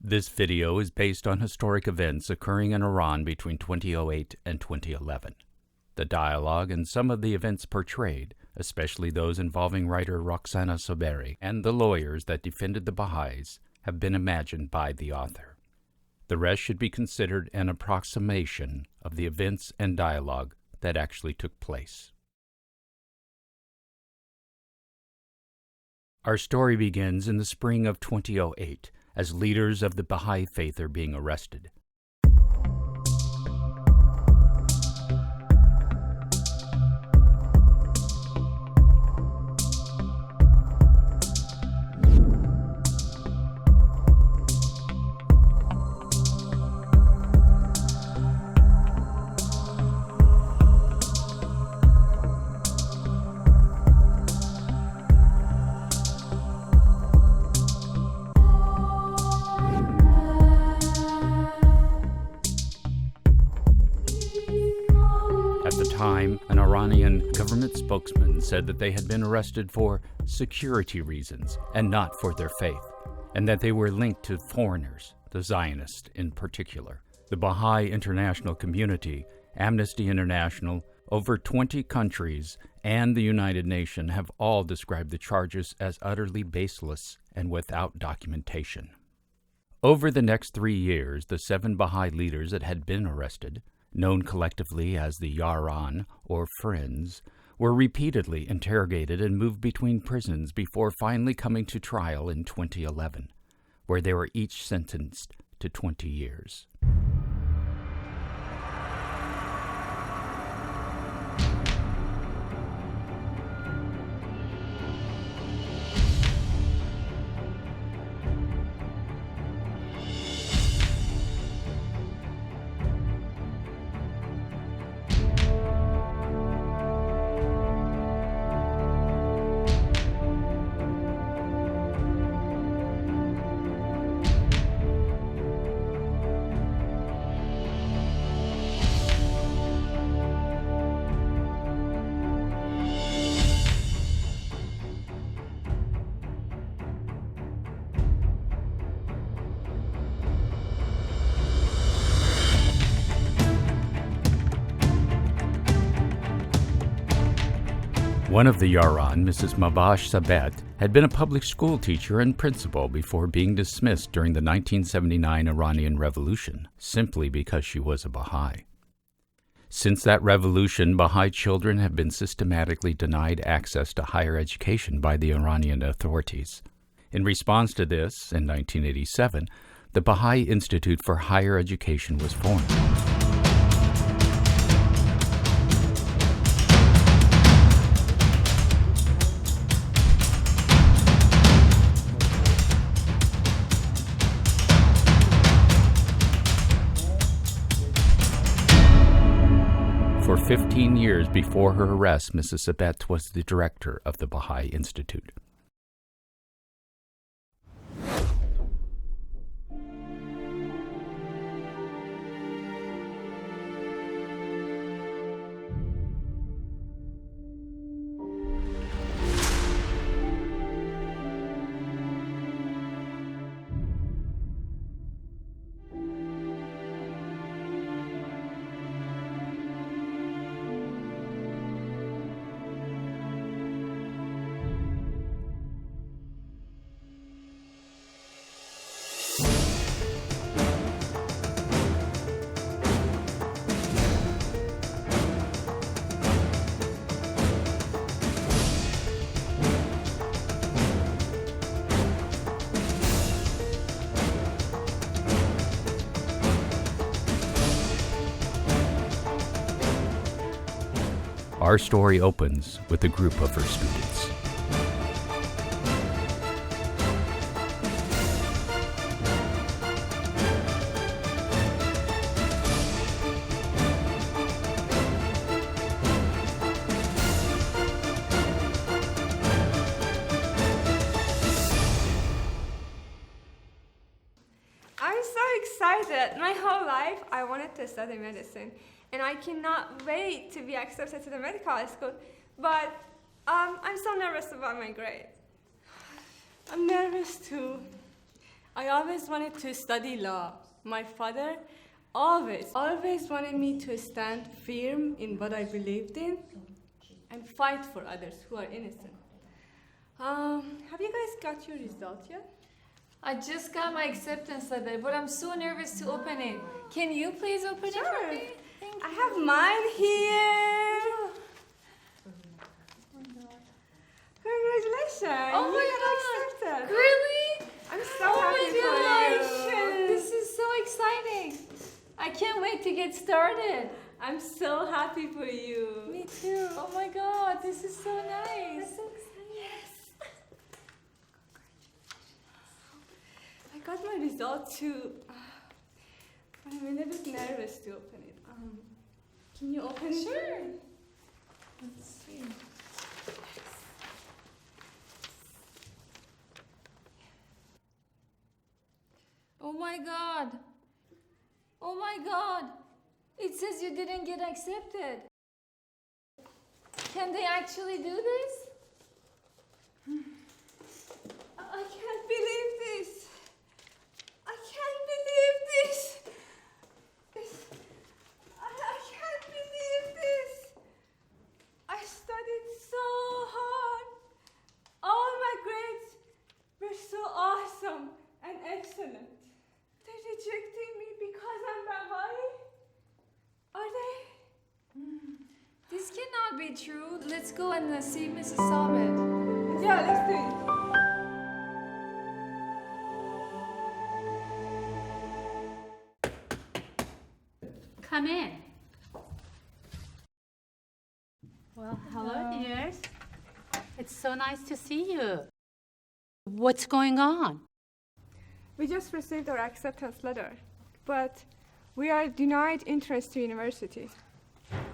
This video is based on historic events occurring in Iran between 2008 and 2011. The dialogue and some of the events portrayed, especially those involving writer Roxana Soberi and the lawyers that defended the Baha'is, have been imagined by the author. The rest should be considered an approximation of the events and dialogue that actually took place. Our story begins in the spring of 2008 as leaders of the Bahai faith are being arrested. At the time, an Iranian government spokesman said that they had been arrested for security reasons and not for their faith, and that they were linked to foreigners, the Zionists in particular. The Baha'i international community, Amnesty International, over 20 countries, and the United Nations have all described the charges as utterly baseless and without documentation. Over the next 3 years, the 7 Baha'i leaders that had been arrested, known collectively as the YARAN, or Friends, were repeatedly interrogated and moved between prisons before finally coming to trial in 2011, where they were each sentenced to 20 years. One of the Yaran, Mrs. Mabash Sabet, had been a public school teacher and principal before being dismissed during the 1979 Iranian Revolution, simply because she was a Baha'i. Since that revolution, Baha'i children have been systematically denied access to higher education by the Iranian authorities. In response to this, in 1987, the Baha'i Institute for Higher Education was formed. For 15 years before her arrest, Mrs. Sabet was the director of the Baha'i Institute. Our story opens with a group of her students. I'm so excited. My whole life I wanted to study medicine, and I cannot wait to be accepted to the medical school. But I'm so nervous about my grade. I'm nervous too. I always wanted to study law. My father always wanted me to stand firm in what I believed in and fight for others who are innocent. Have you guys got your result yet? I just got my acceptance letter, but I'm so nervous to open it. Can you please open it for me? Thank you. I have mine here. Congratulations! Oh my You got God. accepted. Really? I'm so happy for you. Congratulations! This is so exciting. I can't wait to get started. I'm so happy for you. Me too. Oh my God, this is so nice. I'm so excited. Yes. I got my result too. But I'm a little bit nervous to open it. Can you open it? Sure. Let's see. Oh my God. Oh my God. It says you didn't get accepted. Can they actually do this? I can't believe this. I can't believe this. I can't believe this. I studied so hard. All my grades were so awesome and excellent. They're rejecting me because I'm Bahai? Are they? This cannot be true. Let's go and see Mrs. Sabit. Yeah, let's do it. Come in. Well, hello, dears. It's so nice to see you. What's going on? We just received our acceptance letter, but we are denied entrance to university.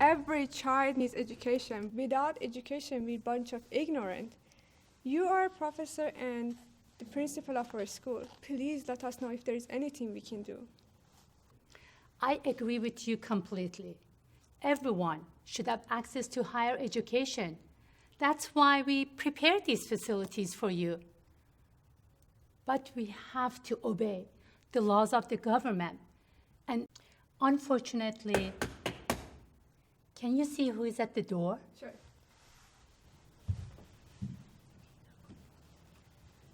Every child needs education. Without education, we're a bunch of ignorant. You are a professor and the principal of our school. Please let us know if there is anything we can do. I agree with you completely. Everyone should have access to higher education. That's why we prepare these facilities for you. But we have to obey the laws of the government. And unfortunately, can you see who is at the door? Sure.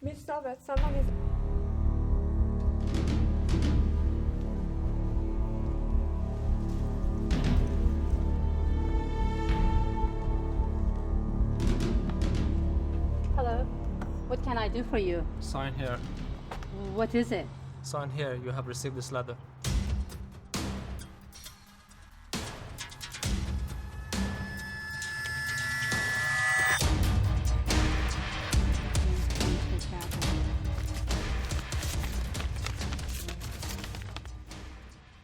Miss Sabet, someone is... Hello. What can I do for you? Sign here. What is it? Sign here. You have received this letter.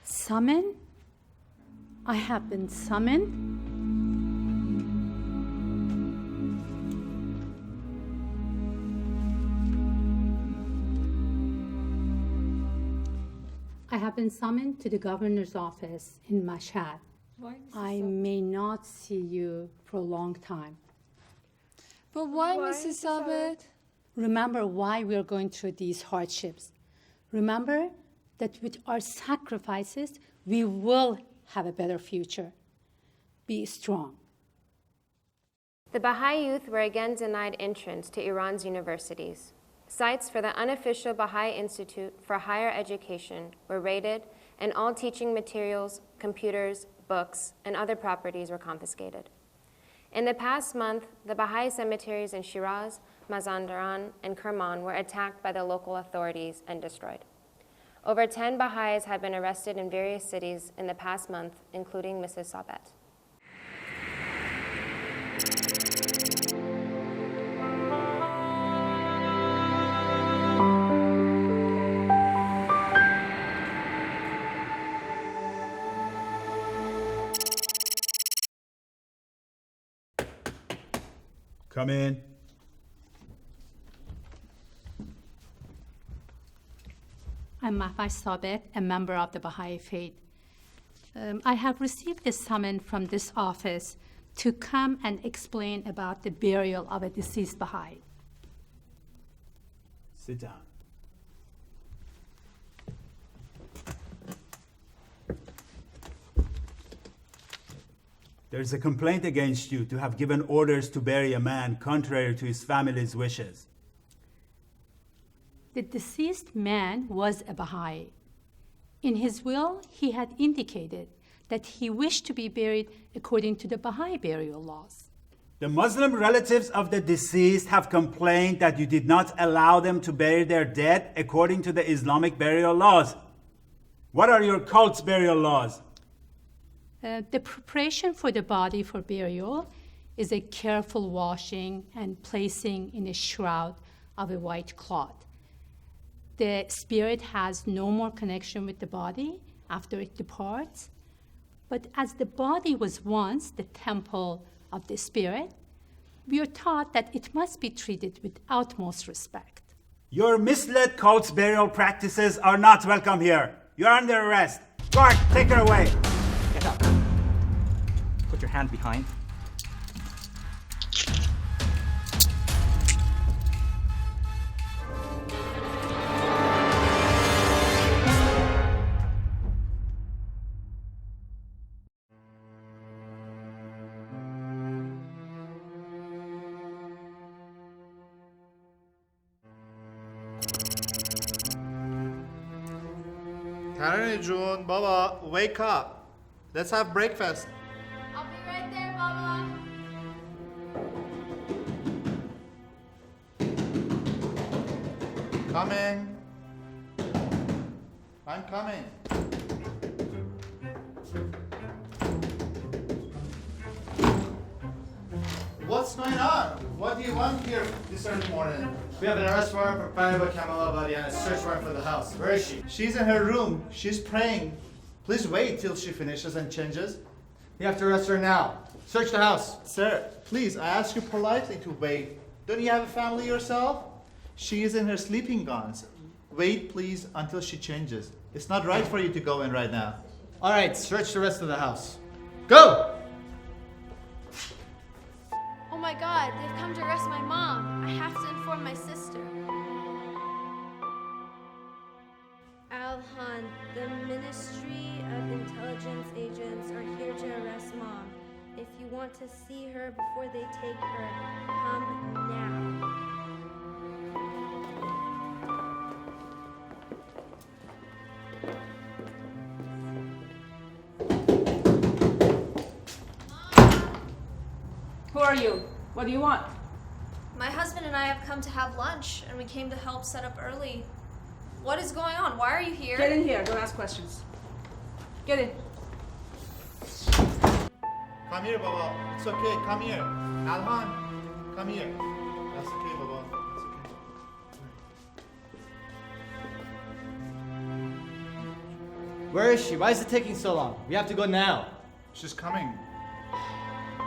Summoned? I have been summoned? I have been summoned to the governor's office in Mashhad. Why, I may not see you for a long time. But why, Why, Mrs. Mrs. Sabit? Sabit? Remember why we are going through these hardships. Remember that with our sacrifices, we will have a better future. Be strong. The Baha'i youth were again denied entrance to Iran's universities. Sites for the unofficial Baha'i Institute for Higher Education were raided, and all teaching materials, computers, books, and other properties were confiscated. In the past month, the Baha'i cemeteries in Shiraz, Mazandaran, and Kerman were attacked by the local authorities and destroyed. Over 10 Baha'is have been arrested in various cities in the past month, including Mrs. Sabet. Come in. I'm Mahvaj Sabet, a member of the Baha'i faith. I have received a summons from this office to come and explain about the burial of a deceased Baha'i. Sit down. There is a complaint against you to have given orders to bury a man contrary to his family's wishes. The deceased man was a Bahai. In his will, he had indicated that he wished to be buried according to the Bahai burial laws. The Muslim relatives of the deceased have complained that you did not allow them to bury their dead according to the Islamic burial laws. What are your cult's burial laws? The preparation for the body for burial is a careful washing and placing in a shroud of a white cloth. The spirit has no more connection with the body after it departs, but as the body was once the temple of the spirit, we are taught that it must be treated with utmost respect. Your misled cult's burial practices are not welcome here. You're under arrest. Guard, take her away. Get up. Put your hand behind. Tarani June, Baba, wake up. Let's have breakfast. I'll be right there, Baba. Coming. I'm coming. What's going on? What do you want here this early morning? We have an arrest warrant for Paniba Kamalabadi and a search warrant for the house. Where is she? She's in her room. She's praying. Please wait till she finishes and changes. We have to arrest her now. Search the house. Sir, please, I ask you politely to wait. Don't you have a family yourself? She is in her sleeping gowns. Wait, please, until she changes. It's not right for you to go in right now. All right, search the rest of the house. Go! Oh my God, they've come to arrest my mom. I have to inform my sister. Alhan, the Ministry of Intelligence agents are here to arrest Mom. If you want to see her before they take her, come now. Who are you? What do you want? My husband and I have come to have lunch, and we came to help set up early. What is going on? Why are you here? Get in here. Don't ask questions. Get in. Come here, Baba. It's okay. Come here. Alhan, come here. That's okay, Baba. It's okay. Where is she? Why is it taking so long? We have to go now. She's coming.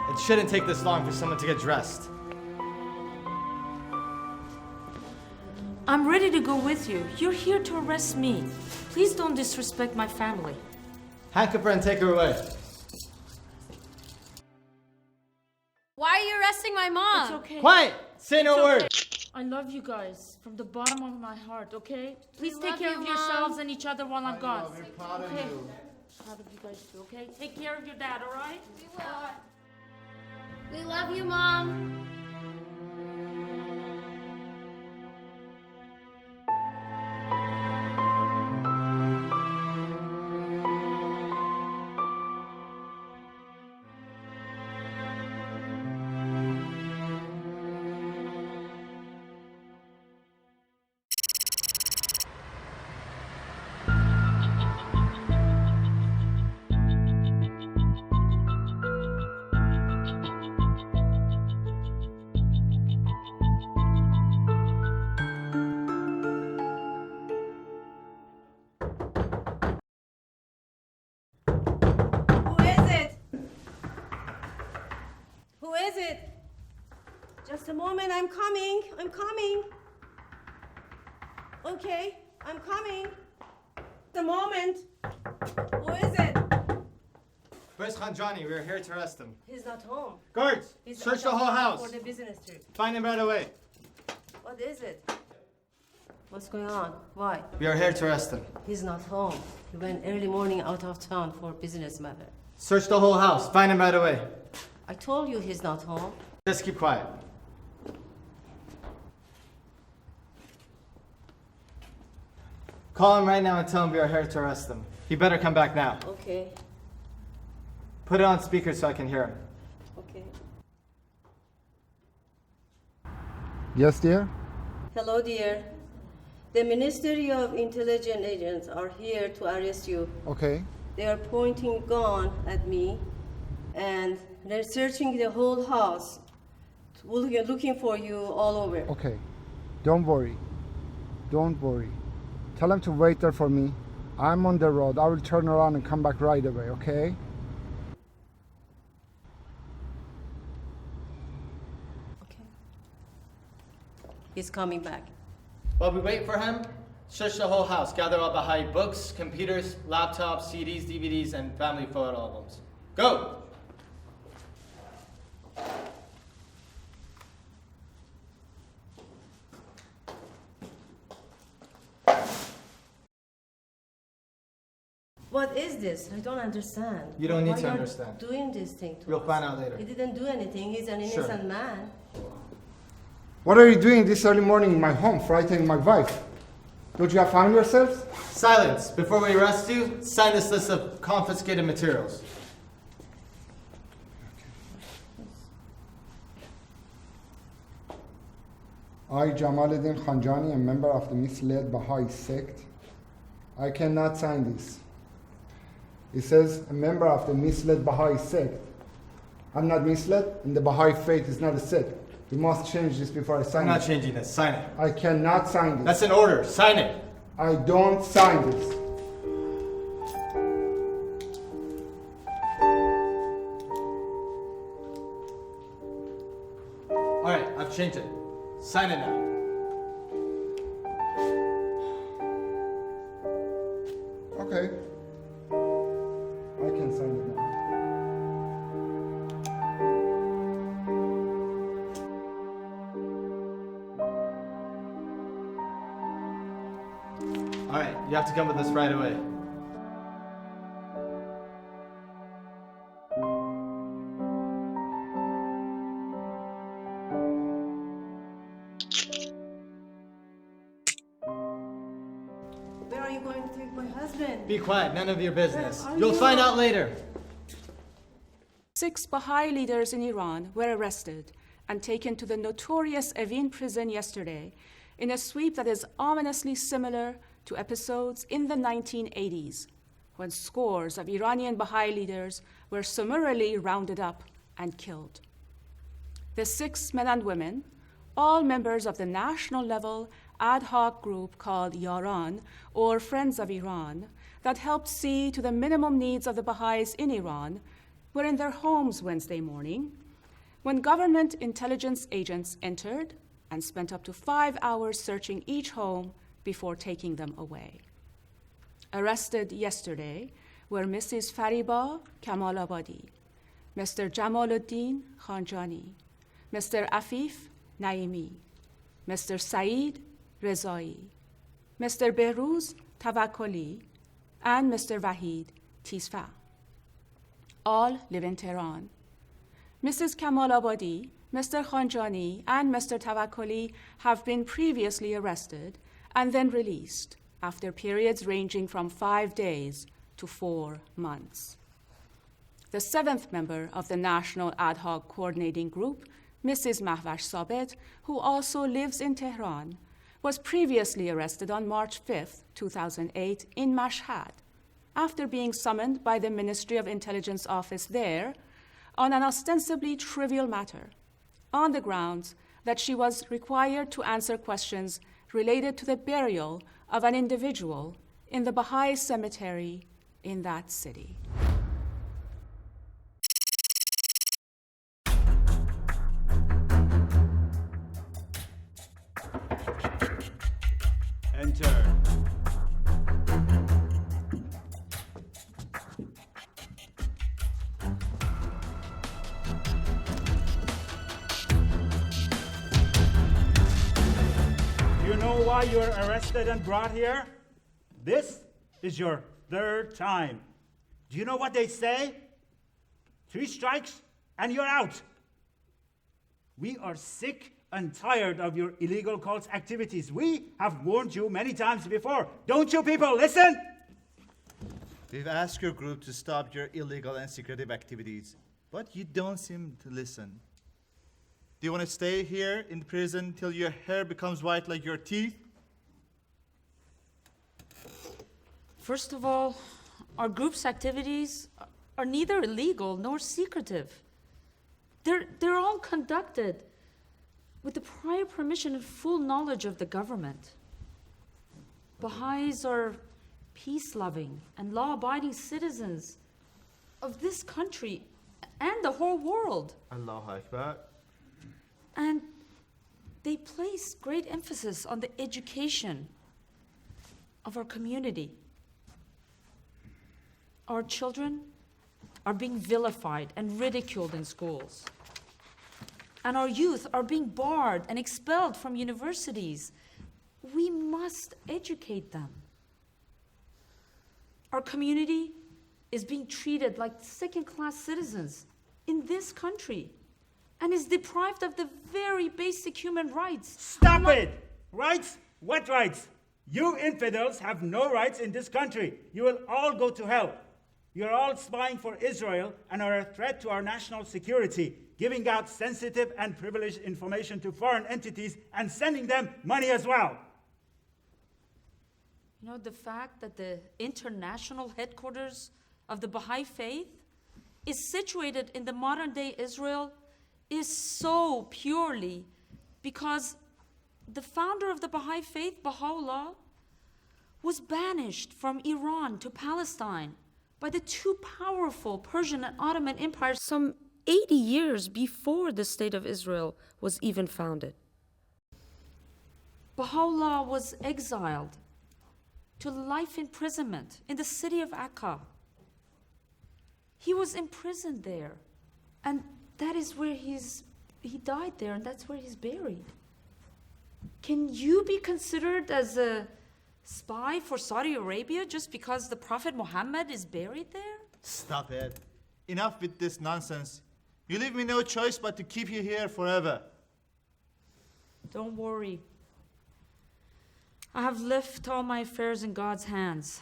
It shouldn't take this long for someone to get dressed. I'm ready to go with you. You're here to arrest me. Please don't disrespect my family. Handcuff her and take her away. Why are you arresting my mom? It's okay. Quiet! Say no word! I love you guys from the bottom of my heart, okay? Please We take love care you, of Mom. yourselves and each other while I'm gone. We're proud of Okay. you. Proud of you guys too, okay? Take care of your dad, all right? We will. We love you, Mom. Who is it? Just a moment, I'm coming. I'm coming. Okay, I'm coming. The moment. Who is it? Where's Khanjani? We're here to arrest him. He's not home. Guards! He's Search the out of whole town house. For the business trip. Find him right away. What is it? What's going on? Why? We are here to arrest him. He's not home. He went early morning out of town for business matter. Search the whole house. Find him right away. I told you he's not home. Just keep quiet. Call him right now and tell him we are here to arrest him. He better come back now. Okay. Put it on speaker so I can hear him. Okay. Yes, dear? Hello, dear. The Ministry of Intelligence agents are here to arrest you. Okay. They are pointing gun at me, and they're searching the whole house, looking for you all over. Okay. Don't worry. Don't worry. Tell them to wait there for me. I'm on the road. I will turn around and come back right away, okay? Okay. He's coming back. While we wait for him, search the whole house. Gather all Bahai books, computers, laptops, CDs, DVDs, and family photo albums. Go! What is this? I don't understand. You don't need Why to you're understand. doing this thing to You'll us? find out later. He didn't do anything. He's an Sure. innocent man. What are you doing this early morning in my home, frightening my wife? Don't you have family yourselves? Silence! Before we arrest you, sign this list of confiscated materials. I, Jamaluddin Khanjani, a member of the misled Bahai sect. I cannot sign this. It says, a member of the misled Bahai sect. I'm not misled, and the Bahai faith is not a sect. We must change this before I sign it. I'm not changing this. Sign it. I cannot sign this. That's an order. Sign it. I don't sign this. All right, I've changed it. Sign it now. Okay. I can sign it now. All right, you have to come with us right away. Where are you going to take my husband? Be quiet, none of your business. Where are You'll you? find out later. 6 Bahai leaders in Iran were arrested and taken to the notorious Evin prison yesterday in a sweep that is ominously similar to episodes in the 1980s, when scores of Iranian Bahai leaders were summarily rounded up and killed. The 6 men and women, all members of the national level ad hoc group called YARAN, or Friends of Iran, that helped see to the minimum needs of the Baha'is in Iran, were in their homes Wednesday morning when government intelligence agents entered and spent up to 5 hours searching each home before taking them away. Arrested yesterday were Mrs. Fariba Kamalabadi, Mr. Jamaluddin Khanjani, Mr. Afif Naimi, Mr. Saeed Rezai, Mr. Behruz Tawakkoli, and Mr. Wahid Tisfa. All live in Tehran. Mrs. Kamalabadi, Mr. Khanjani, and Mr. Tawakkoli have been previously arrested and then released after periods ranging from 5 days to 4 months. The 7th member of the National Ad Hoc Coordinating Group, Mrs. Mahvash Sabet, who also lives in Tehran, was previously arrested on March 5, 2008 in Mashhad, after being summoned by the Ministry of Intelligence office there on an ostensibly trivial matter, on the grounds that she was required to answer questions related to the burial of an individual in the Bahai cemetery in that city. Enter. You know why you're arrested and brought here? This is your 3rd time. Do you know what they say? 3 strikes and you're out. We are sick and tired of your illegal cult's activities. We have warned you many times before. Don't you people listen? We've asked your group to stop your illegal and secretive activities, but you don't seem to listen. Do you want to stay here in prison till your hair becomes white like your teeth? First of all, our group's activities are neither illegal nor secretive. They're all conducted with the prior permission and full knowledge of the government. Baha'is are peace-loving and law-abiding citizens of this country and the whole world. Allahu Akbar. And they place great emphasis on the education of our community. Our children are being vilified and ridiculed in schools. And our youth are being barred and expelled from universities. We must educate them. Our community is being treated like second-class citizens in this country and is deprived of the very basic human rights. Stop it! Rights? What rights? You infidels have no rights in this country. You will all go to hell. You're all spying for Israel and are a threat to our national security, giving out sensitive and privileged information to foreign entities and sending them money as well. You know, the fact that the international headquarters of the Baha'i faith is situated in the modern-day Israel is so purely because the founder of the Baha'i faith, Baha'u'llah, was banished from Iran to Palestine by the two powerful Persian and Ottoman empires some 80 years before the State of Israel was even founded. Baha'u'llah was exiled to life imprisonment in the city of Akka. He was imprisoned there, and that is where he died there, and that's where he's buried. Can you be considered as a spy for Saudi Arabia just because the Prophet Muhammad is buried there? Stop it. Enough with this nonsense. You leave me no choice but to keep you here forever. Don't worry. I have left all my affairs in God's hands.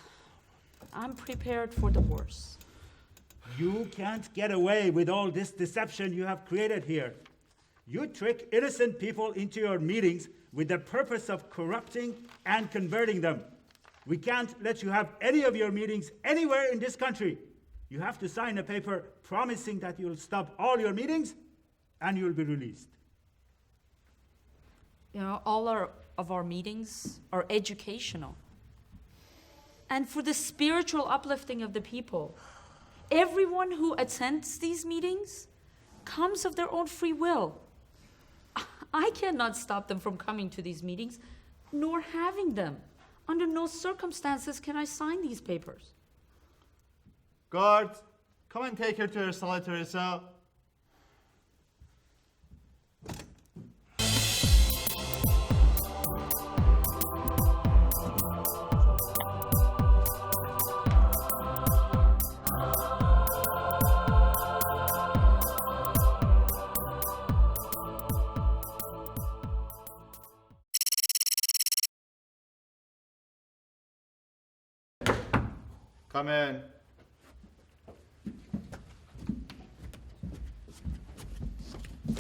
I'm prepared for the worst. You can't get away with all this deception you have created here. You trick innocent people into your meetings with the purpose of corrupting and converting them. We can't let you have any of your meetings anywhere in this country. You have to sign a paper promising that you'll stop all your meetings and you'll be released. You know, all of our meetings are educational and for the spiritual uplifting of the people. Everyone who attends these meetings comes of their own free will. I cannot stop them from coming to these meetings, nor having them. Under no circumstances can I sign these papers. Guards, come and take her to her solitary cell. Come in.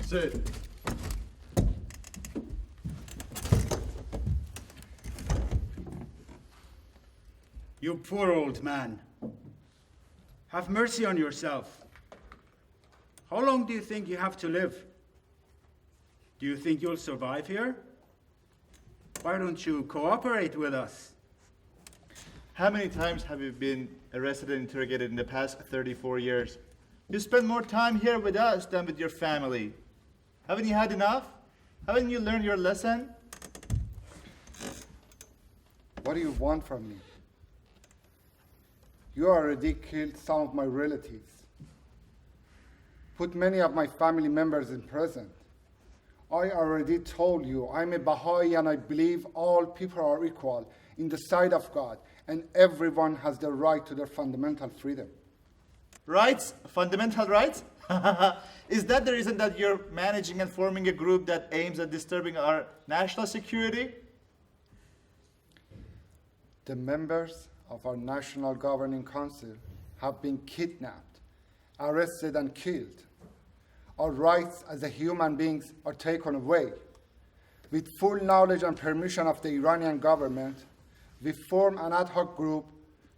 Sit. You poor old man. Have mercy on yourself. How long do you think you have to live? Do you think you'll survive here? Why don't you cooperate with us? How many times have you been arrested and interrogated in the past 34 years? You spend more time here with us than with your family. Haven't you had enough? Haven't you learned your lesson? What do you want from me? You already killed some of my relatives, put many of my family members in prison. I already told you I'm a Baha'i and I believe all people are equal in the sight of God and everyone has the right to their fundamental freedom. rights, fundamental rights? Is that the reason that you're managing and forming a group that aims at disturbing our national security? The members of our National Governing Council have been kidnapped, arrested, and killed. Our rights as a human beings are taken away. With full knowledge and permission of the Iranian government, we form an ad hoc group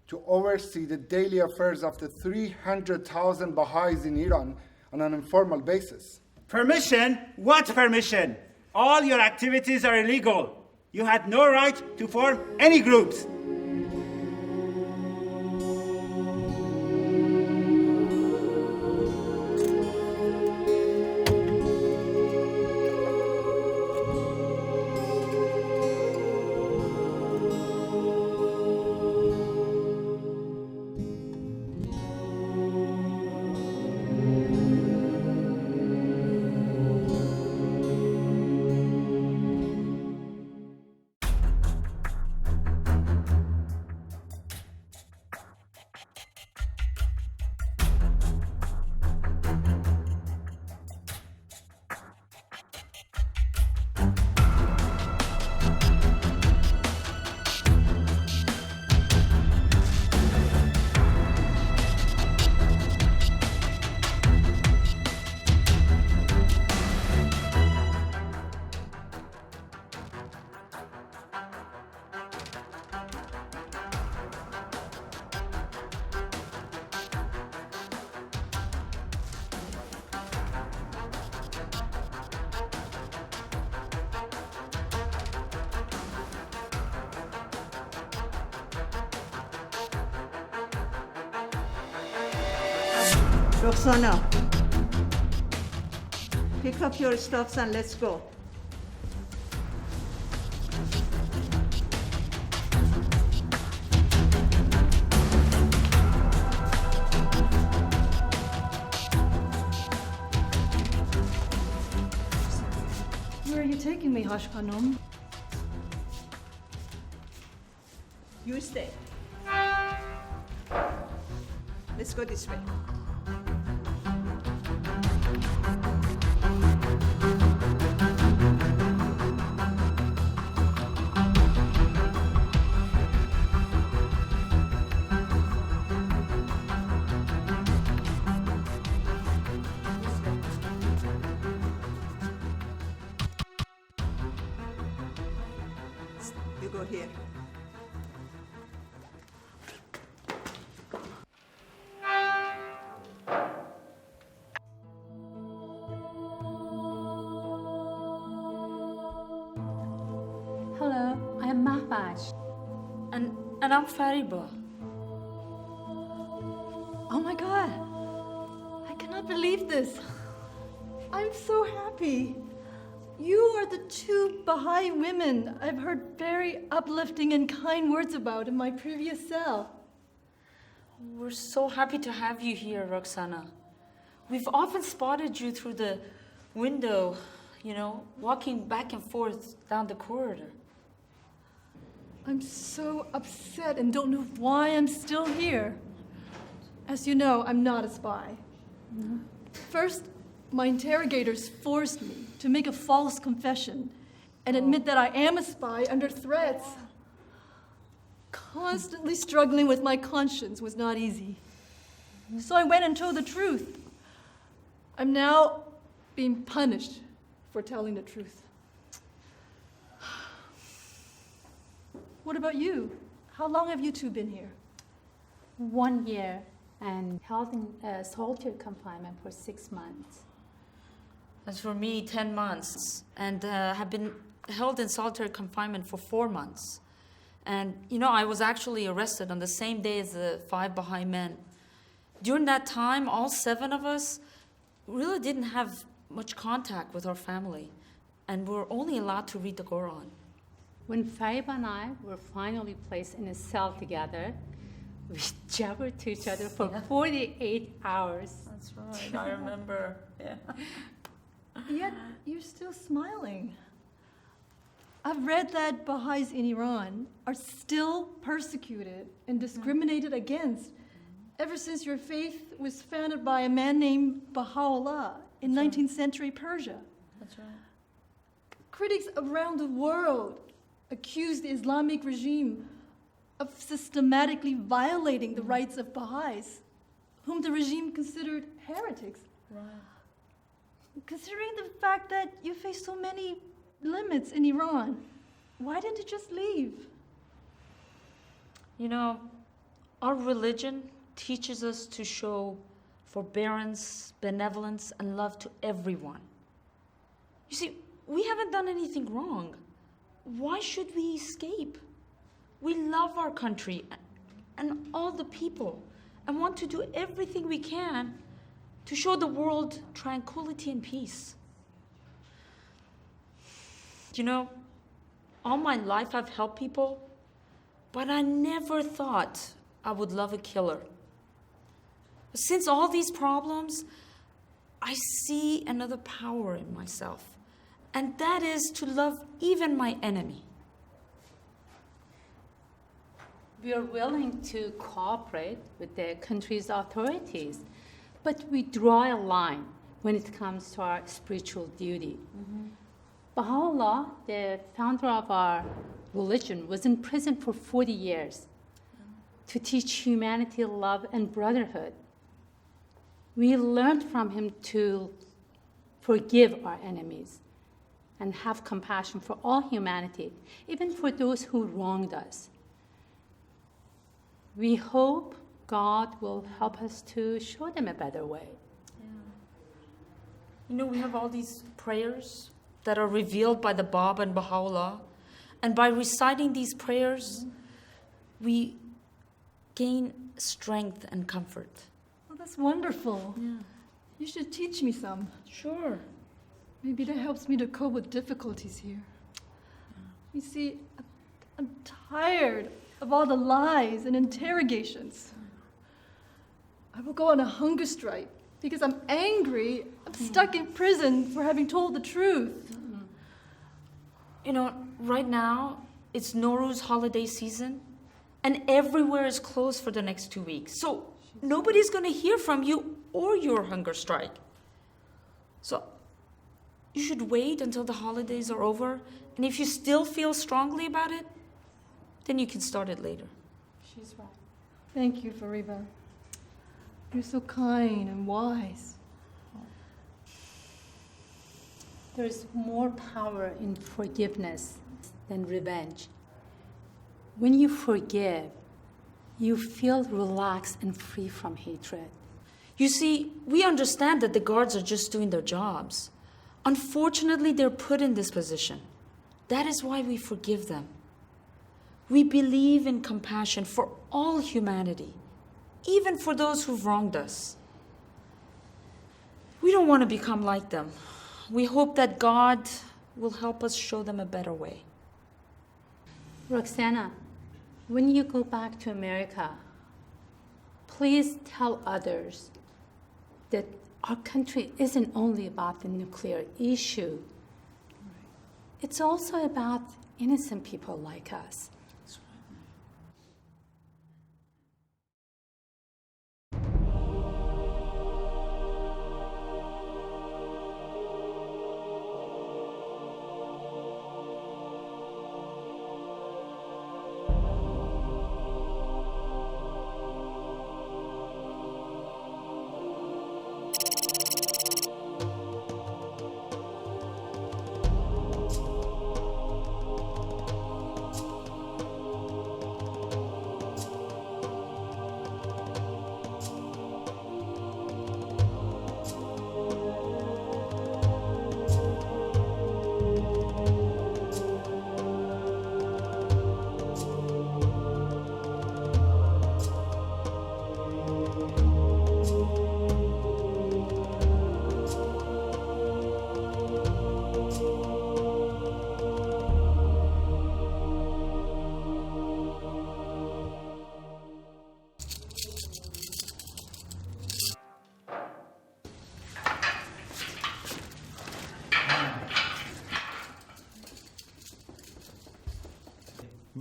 to oversee the daily affairs of the 300,000 Baha'is in Iran on an informal basis. Permission? What permission? All your activities are illegal. You had no right to form any groups. Roxana, pick up your stuffs and let's go. Where are you taking me, Hashkanum? You stay. Let's go this way. You go here. Hello, I am Mahbaj. And I'm Fariba. Oh my God. I cannot believe this. I'm so happy. You are the two Baha'i women I've heard very uplifting and kind words about in my previous cell. We're so happy to have you here, Roxana. We've often spotted you through the window, you know, walking back and forth down the corridor. I'm so upset and don't know why I'm still here. As you know, I'm not a spy. First, my interrogators forced me to make a false confession and admit that I am a spy under threats. Constantly struggling with my conscience was not easy. So I went and told the truth. I'm now being punished for telling the truth. What about you? How long have you two been here? 1 year and held in solitary confinement for 6 months. As for me, 10 months, and have been held in solitary confinement for 4 months. And, you know, I was actually arrested on the same day as the 5 Baha'i men. During that time, all 7 of us really didn't have much contact with our family, and we were only allowed to read the Quran. When Fariba and I were finally placed in a cell together, we jabbered to each other for 48 hours. That's right, I remember. Yeah. Yet you're still smiling. I've read that Baha'is in Iran are still persecuted and discriminated against, ever since your faith was founded by a man named Baha'u'llah in 19th century Persia. That's right. Critics around the world accuse the Islamic regime of systematically violating the rights of Baha'is, whom the regime considered heretics. Right. Considering the fact that you face so many limits in Iran, why didn't you just leave? You know, our religion teaches us to show forbearance, benevolence, and love to everyone. You see, we haven't done anything wrong. Why should we escape? We love our country and all the people and want to do everything we can to show the world tranquility and peace. You know, all my life I've helped people, but I never thought I would love a killer. Since all these problems, I see another power in myself, and that is to love even my enemy. We are willing to cooperate with the country's authorities, but we draw a line when it comes to our spiritual duty. Baha'u'llah, the founder of our religion, was in prison for 40 years to teach humanity love and brotherhood. We learned from him to forgive our enemies and have compassion for all humanity, even for those who wronged us. We hope God will help us to show them a better way. Yeah. You know, we have all these prayers that are revealed by the Bab and Baha'u'llah, and by reciting these prayers, we gain strength and comfort. Oh, that's wonderful. Yeah. You should teach me some. Sure. Maybe that helps me to cope with difficulties here. You see, I'm tired of all the lies and interrogations. I will go on a hunger strike because I'm angry. I'm stuck in prison for having told the truth. You know, right now, it's Nowruz holiday season, and everywhere is closed for the next 2 weeks. So nobody's going to hear from you or your hunger strike. So you should wait until the holidays are over, and if you still feel strongly about it, then you can start it later. She's right. Thank you, Fariba. You're so kind and wise. There's more power in forgiveness than revenge. When you forgive, you feel relaxed and free from hatred. You see, we understand that the guards are just doing their jobs. Unfortunately, they're put in this position. That is why we forgive them. We believe in compassion for all humanity, even for those who've wronged us. We don't want to become like them. We hope that God will help us show them a better way. Roxana, when you go back to America, please tell others that our country isn't only about the nuclear issue. It's also about innocent people like us.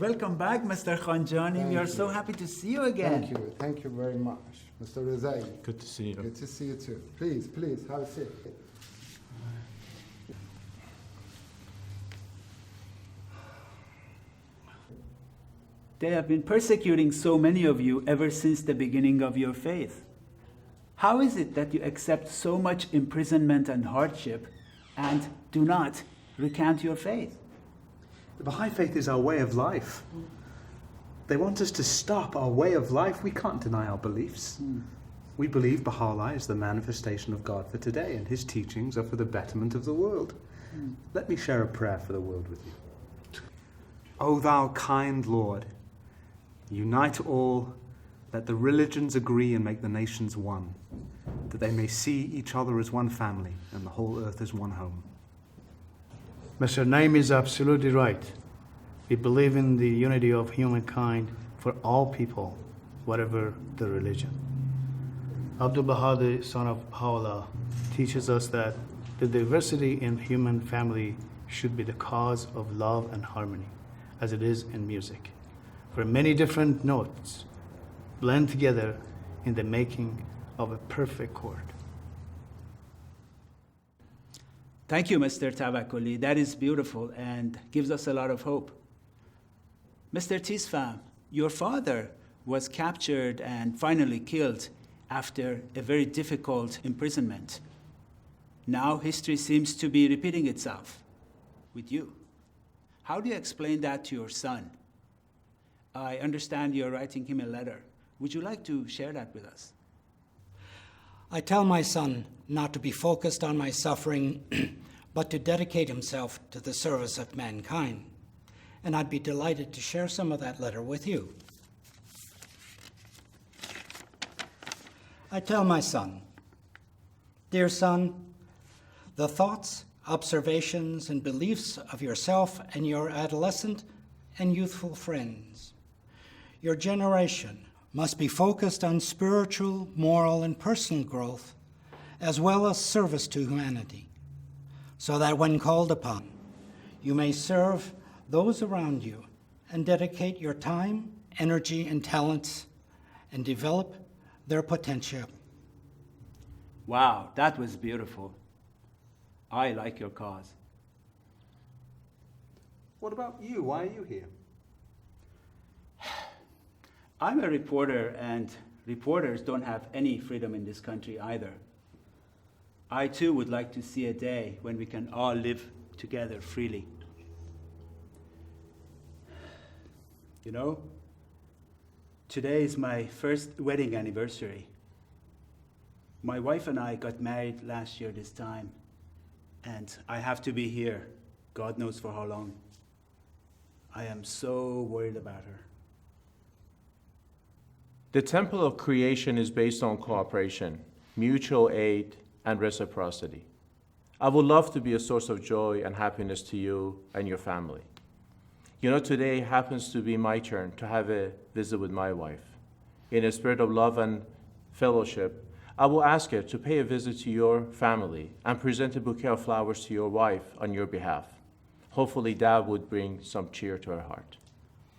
Welcome back, Mr. Khanjani. We are so happy to see you again. Thank you very much. Mr. Rezai. Good to see you. Good to see you too. Please, please, have a seat. They have been persecuting so many of you ever since the beginning of your faith. How is it that you accept so much imprisonment and hardship and do not recant your faith? The Baha'i faith is our way of life. They want us to stop our way of life. We can't deny our beliefs. We believe Baha'u'llah is the manifestation of God for today, and his teachings are for the betterment of the world. Let me share a prayer for the world with you. O thou kind Lord, unite all, let the religions agree and make the nations one, that they may see each other as one family and the whole earth as one home. Mr. Naim is absolutely right. We believe in the unity of humankind for all people, whatever the religion. Abdul Baha, the son of Baha'u'llah, teaches us that the diversity in human family should be the cause of love and harmony, as it is in music, where many different notes blend together in the making of a perfect chord. Thank you, Mr. Tawakoli. That is beautiful and gives us a lot of hope. Mr. Tisfam, your father was captured and finally killed after a very difficult imprisonment. Now history seems to be repeating itself with you. How do you explain that to your son? I understand you're writing him a letter. Would you like to share that with us? I tell my son not to be focused on my suffering, but to dedicate himself to the service of mankind. And I'd be delighted to share some of that letter with you. I tell my son, dear son, the thoughts, observations, and beliefs of yourself and your adolescent and youthful friends, your generation, must be focused on spiritual, moral, and personal growth, as well as service to humanity, so that when called upon, you may serve those around you and dedicate your time, energy, and talents and develop their potential. Wow, that was beautiful. I like your cause. What about you? Why are you here? I'm a reporter, and reporters don't have any freedom in this country either. I too would like to see a day when we can all live together freely. You know, today is my first wedding anniversary. My wife and I got married last year this time, and I have to be here, God knows for how long. I am so worried about her. The temple of creation is based on cooperation, mutual aid, and reciprocity. I would love to be a source of joy and happiness to you and your family. You know, today happens to be my turn to have a visit with my wife. In a spirit of love and fellowship, I will ask her to pay a visit to your family and present a bouquet of flowers to your wife on your behalf. Hopefully that would bring some cheer to her heart.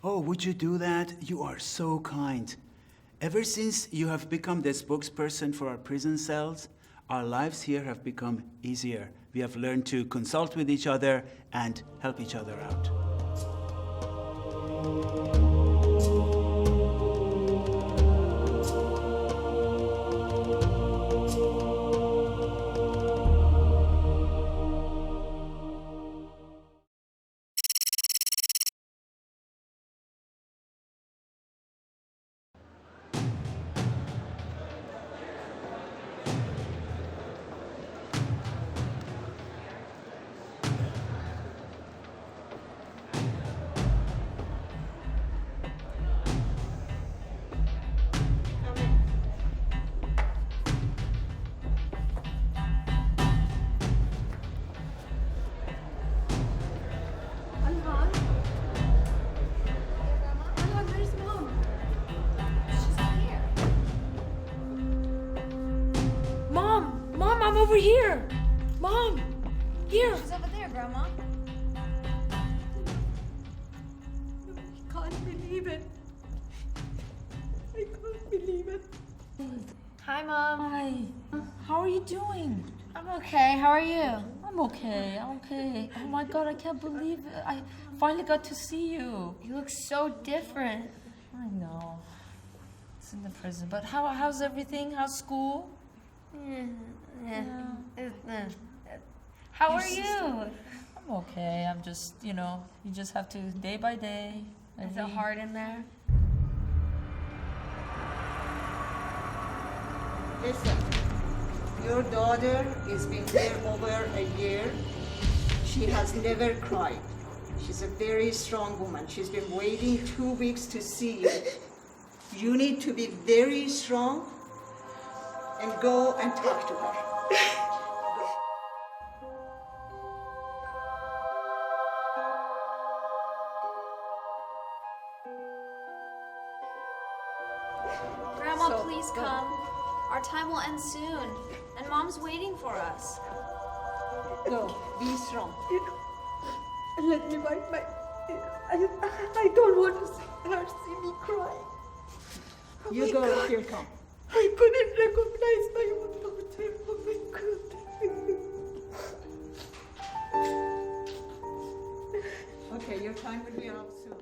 Oh, would you do that? You are so kind. Ever since you have become the spokesperson for our prison cells, our lives here have become easier. We have learned to consult with each other and help each other out. Mom, over here! Mom! Here! She's over there, Grandma. I can't believe it. I can't believe it. Hi, Mom. Hi. How are you doing? I'm okay. How are you? I'm okay. I'm okay. Oh my God, I can't believe it. I finally got to see you. You look so different. I know. It's in the prison. But how's everything? How's school? How Your are you? sister- I'm okay. I'm just, you just have to day by day. Is it hard in there? Listen, your daughter has been here over a year. She has never cried. She's a very strong woman. She's been waiting 2 weeks to see you. You need to be very strong and go and talk to her. Grandma, So, please go. come. Our time will end soon, and Mom's waiting for us. Go, be strong. Let me wipe my. I don't want to see her see me crying. You go, she'll come. I couldn't recognize my own daughter. Oh my God. Okay, your time will be up soon.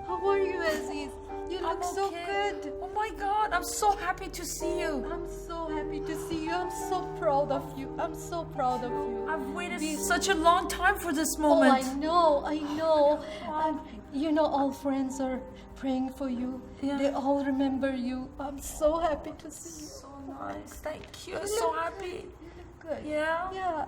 How are you, Aziz? You look so good. Oh my God, I'm so happy to see you. I'm so happy to see you. I'm so proud of you. I'm so proud of you. I've waited such a long time for this Oh, moment. I know, I know. And all friends are praying for you. Yeah. They all remember you. I'm so happy to see you. So nice. Thank you. I'm so happy. Good. Yeah? Yeah.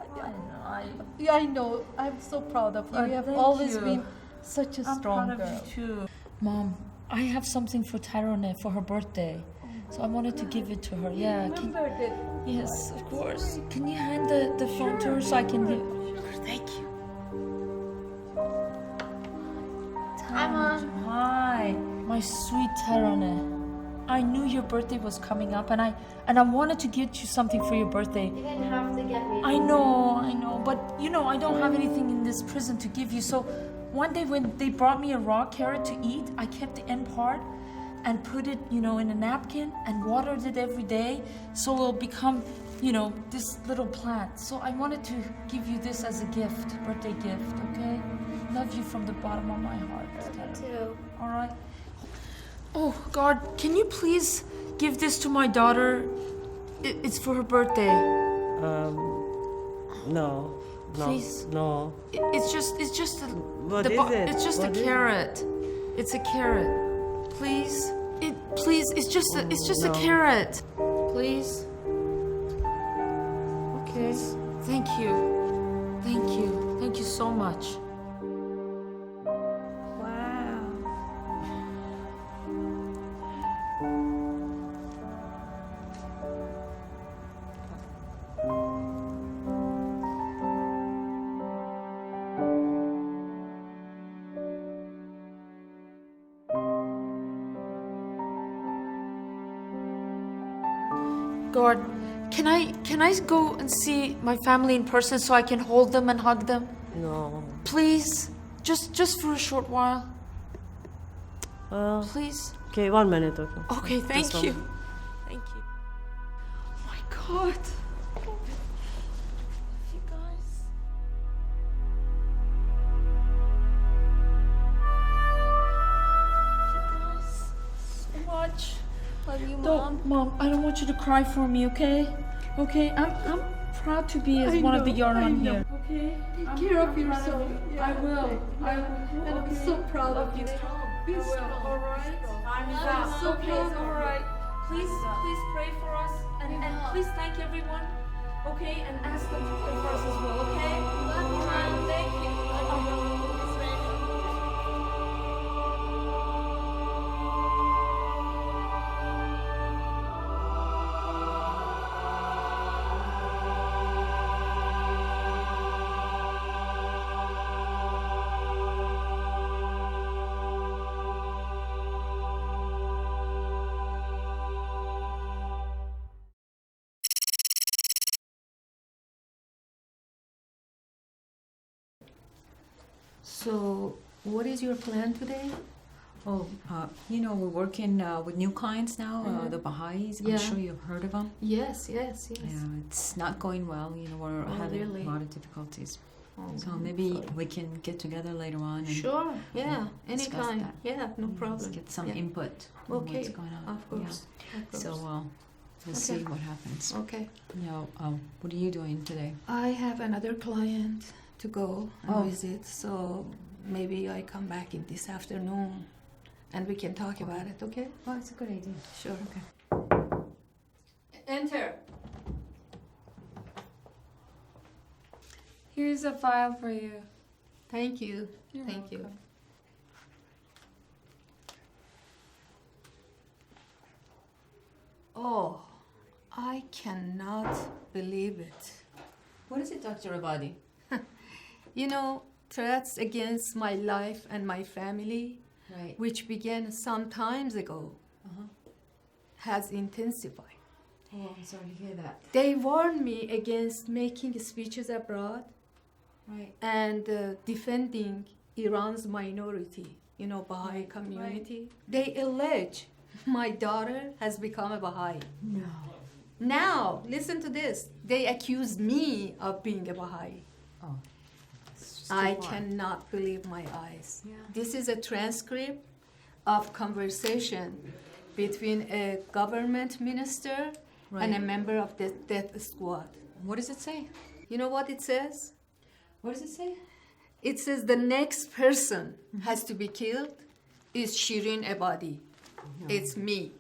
I I know. I'm so proud of you. You have thank always you. been such a I'm strong proud girl. of you too. Mom, I have something for Tyrone for her birthday. So I wanted to give it to her. Yeah. Remember that? Yes, of course. Can you hand the phone to her so I can give? Thank you. Hi, Mom. Hi, my sweet Tyrone. I knew your birthday was coming up, and I wanted to get you something for your birthday. You didn't have to get me. I know, but I don't have anything in this prison to give you. So one day when they brought me a raw carrot to eat, I kept the end part and put it, in a napkin and watered it every day so it'll become, this little plant. So I wanted to give you this as a gift, birthday gift, okay? Love you from the bottom of my heart. Me too. All right. Oh, God, can you please give this to my daughter? It's for her birthday. No. Please. No. It's just What is it? It's just What a is carrot. It's a carrot. Please. Please. It's just a no. carrot. Please. Okay. Thank you. Thank you. Thank you so much. Wow. God, can I go and see my family in person so I can hold them and hug them? No. Please, just for a short while. Well. Please. Okay, 1 minute. Okay. Okay, thank Just you. 1 minute. Thank you. Oh my God. You guys. So much. Love you, Mom. Mom, I don't want you to cry for me, okay? Okay, I'm proud to be as one of the Yaran here. Okay? Take care of yourself. I will. I will. And I'm so proud of you. Be strong. All right. I'm Okay, so proud of all you. right. Please pray for us and please thank everyone. Okay, and ask them to pray for us as well. Okay? Love you, Mom. Thank you. So, what is your plan today? Oh, we're working with new clients now, Mhm. the Baha'is. Yeah. I'm sure you've heard of them. Yes. Yeah, it's not going well. We're Oh, having really? a lot of difficulties. Oh, So I'm maybe sorry. we can get together later on. And Sure. Yeah. discuss Anytime. that. Yeah. No Let's problem. get some Yeah. input on Okay. what's going on. Of course. Of So course. we'll Okay. see what happens. Okay. What are you doing today? I have another client to go and Oh. visit, so maybe I come back in this afternoon and we can talk about it, okay? Oh, it's a good idea. Sure. Okay. Enter. Here's a file for you. Thank you. You're Thank you. welcome. Oh, I cannot believe it. What is it, Dr. Abadi? Threats against my life and my family, Right. which began some times ago, Uh-huh. has intensified. Oh, I'm sorry to hear that. They warned me against making speeches abroad Right. and defending Iran's minority, Baha'i community. They allege my daughter has become a Baha'i. No. Now, listen to this. They accuse me of being a Baha'i. Oh. I cannot believe my eyes. Yeah. This is a transcript of conversation between a government minister and a Right. member of the death squad. What does it say? You know what it says? What does it say? It says the next person has to be killed is Shirin Ebadi. It's me.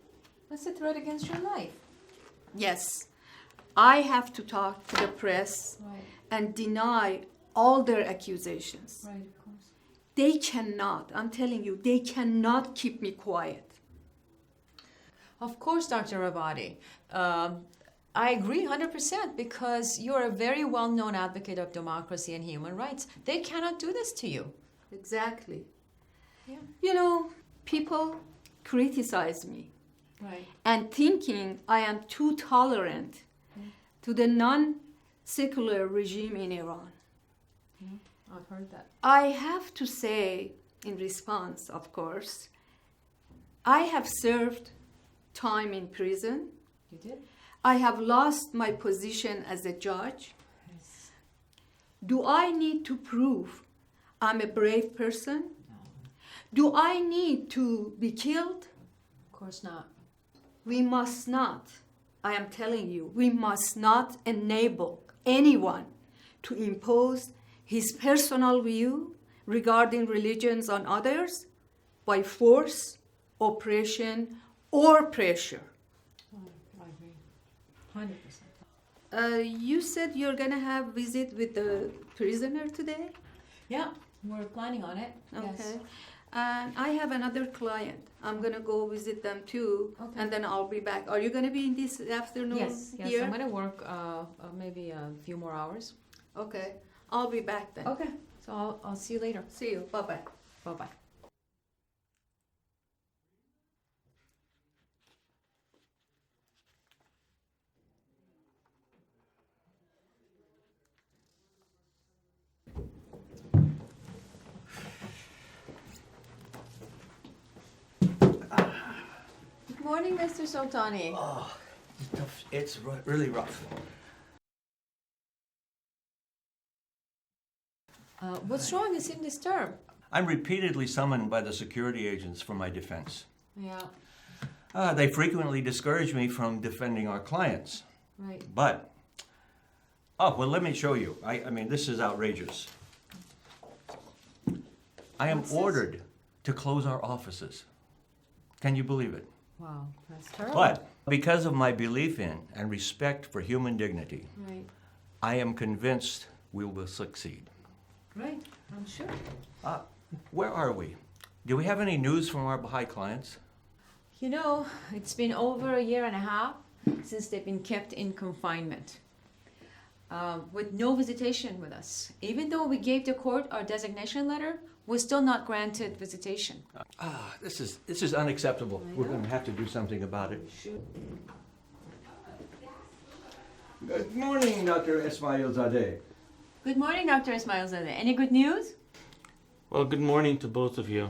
That's a threat against your life. Yes. I have to talk to the press Right. and deny all their accusations. Right, of course. They cannot, I'm telling you, they cannot keep me quiet. Of course, Dr. Abadi. I agree 100% because you're a very well-known advocate of democracy and human rights. They cannot do this to you. Exactly. Yeah. People criticize me Right. and thinking I am too tolerant to the non-secular regime in Iran. I've heard that. I have to say, in response, of course, I have served time in prison. You did? I have lost my position as a judge. Do I need to prove I'm a brave person? Do I need to be killed? Of course not. We must not, I am telling you, we must not enable anyone to impose his personal view regarding religions on others by force, oppression, or pressure. I agree. 100%. You said you're gonna have visit with the prisoner today? Yeah, we're planning on it. Okay. Yes. And I have another client. I'm gonna go visit them too, Okay. and then I'll be back. Are you gonna be in this afternoon Yes, here? I'm going to work maybe a few more hours. Okay, I'll be back then. Okay, so I'll see you later. See you. Bye-bye. Bye-bye. Good morning, Mr. Sultani. Oh, it's really rough. What's wrong? You seem disturbed. I'm repeatedly summoned by the security agents for my defense. Yeah, They frequently discourage me from defending our clients. right. But, well, let me show you. I mean, this is outrageous. I am What's this? ordered to close our offices. Can you believe it? Wow, that's terrible. But because of my belief in and respect for human dignity, Right, I am convinced we will succeed. right, I'm sure. Where are we? Do we have any news from our Bahai clients? It's been over a year and a half since they've been kept in confinement with no visitation with us. Even though we gave the court our designation letter, we're still not granted visitation. This is unacceptable. We're going to have to do something about it. Good morning, Dr. Ismail Zadeh. Good morning, Dr. Ismail Zadeh. Any good news? Well, good morning to both of you.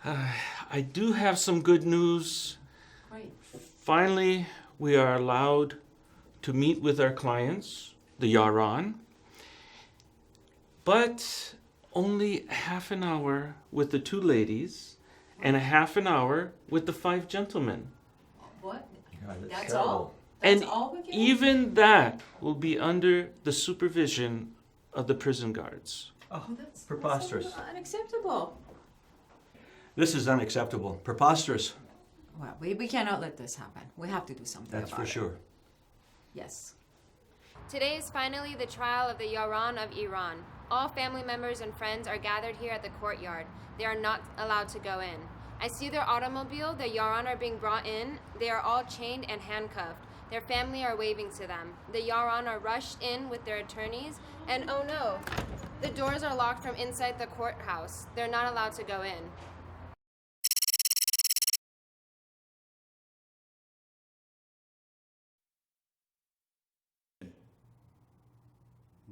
I do have some good news. Great. Finally, we are allowed to meet with our clients, the YARAN, but only half an hour with the 2 ladies and a half an hour with the 5 gentlemen. What? that's That's all? And That's all we can? even that will be under the supervision of the prison guards. Oh, That's preposterous. unacceptable. This is unacceptable. Preposterous. Well, we cannot let this happen. We have to do something That's about for it. sure. Yes. Today is finally the trial of the YARAN of Iran. All family members and friends are gathered here at the courtyard. They are not allowed to go in. I see their automobile. The YARAN are being brought in. They are all chained and handcuffed. Their family are waving to them. The YARAN are rushed in with their attorneys. And oh no, the doors are locked from inside the courthouse. They're not allowed to go in.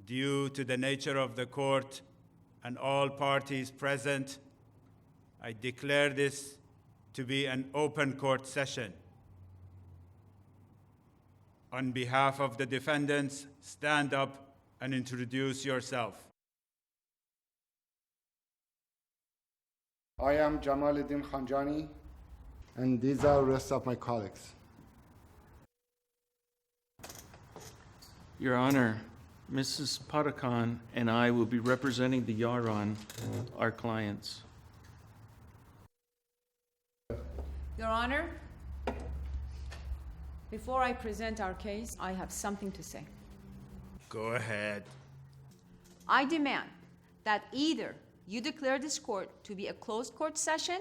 Due to the nature of the court and all parties present, I declare this to be an open court session. On behalf of the defendants, stand up and introduce yourself. I am Jamaluddin Khanjani, and these are the rest of my colleagues. Your Honor, Mrs. Patakan and I will be representing the YARAN, our clients. Your Honor, before I present our case, I have something to say. Go ahead. I demand that either you declare this court to be a closed court session,